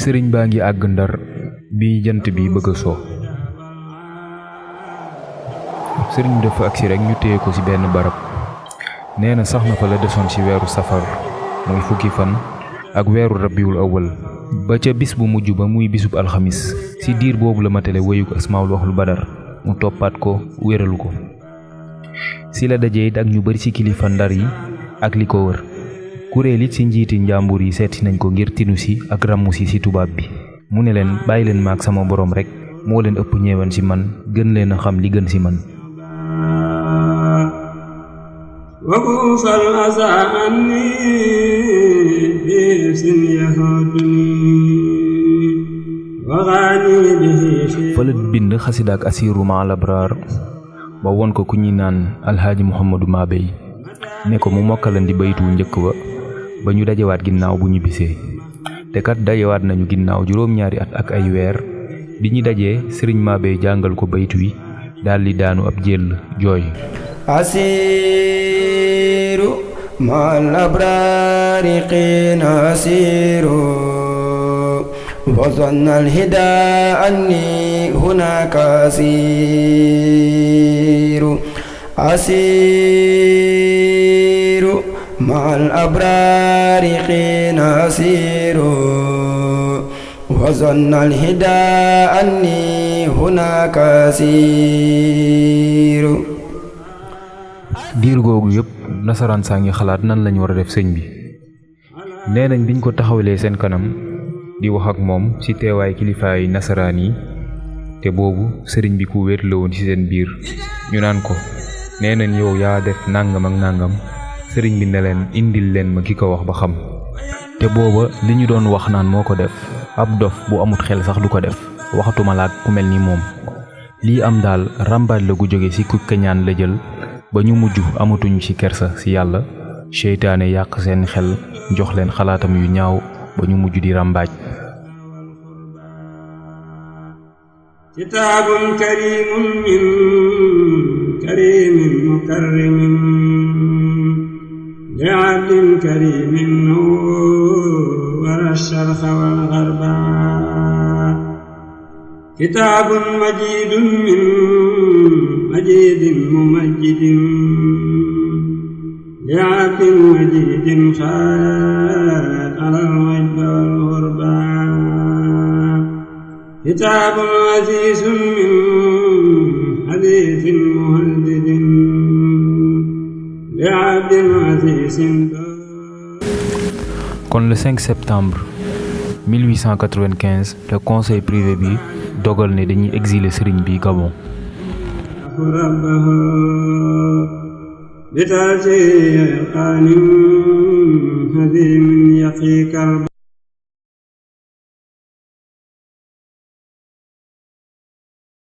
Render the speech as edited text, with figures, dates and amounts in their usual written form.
sëriñ baa ngi àgg Ndar bi jant bi bëgg a so. sëriñ bi dafa agsi rek ñu téye ko ci benn barab. nee na sax na fa la desoon ci weeru safar muy fukki fan ak weeru rabiul awal ba ca bis bu mujj ba muy bisub alxamis ci diir boobu la matale wéyuk asmaul waxul badar mu toppaat ko wéralu ko. ci la dajee it ak ñu bari ci kilifa Ndar yi ak li ko wër. kuréel it ci njiiti njàmbur yi seeti nañ ko ngir tinu si ak ràmmu si tubaab bi. mu ne leen bàyyi leen maag sama borom rek moo leen ëpp ñeewan ci man gën leen a xam li gën ci man. fële bind xasida ak asiru ma labraar ba won ko ku ñuy naan alxaaji Muhammadu Mabey ne ko mu mokkalandi baytu njëkk ba ñu dajewaat ginnaaw bu ñu bisee. te kat dajewaat nañu ginnaaw juróom-ñaari at ak ay weer bi ñu dajee sëriñ Mabey jàngal ko baytu wi daldi daanu ab jël jooy. asiru ma labraari qiina asiru wa zanna alhidaa anni hunaka asiru asiru ma labraari qiina asiru wa zanna alhidaa anni hunaka asiru. diir googu yëpp nasaraan saa ngi xalaat nan lañu war a def sëñ bi. nee nañ biñ ko taxawalee seen kanam di wax ak moom ci teewaay kilifaay nasaraan yi te boobu sëriñ bi ku wéet la woon ci seen biir ñu naan ko nee nañ yow yaa def nàngam ak nàngam sëriñ bi ne leen indil leen ma ki ko wax ba xam. te booba li ñu doon wax naan moo ko def ab dof bu amut xel sax du ko def waxatuma laak ku mel ni moom. lii am daal ràmbaaj la gu jóge ci ku keñaan la jël ba ñu mujj amatuñu ci kersa ci yàlla seytaane yàq seen xel jox leen xalaatam yu ñaaw ba ñu mujj di ràmbaaj. kitaabun kariimun min kariimin mukarramin li abdin kariimin wara sharqa wal gharba kitaabun majiidun min majiidin mumajjidin li abdin majiidin xaat alal wajba wal ghurba kitaabun aziizun min hadiisin muhaddidin li abdin aziizin. kon le 5 septembre 1895 le conseil privé bi dogal ne dañuy exiler sëriñ bi Gabon. بتاجي قانم هديم يقيك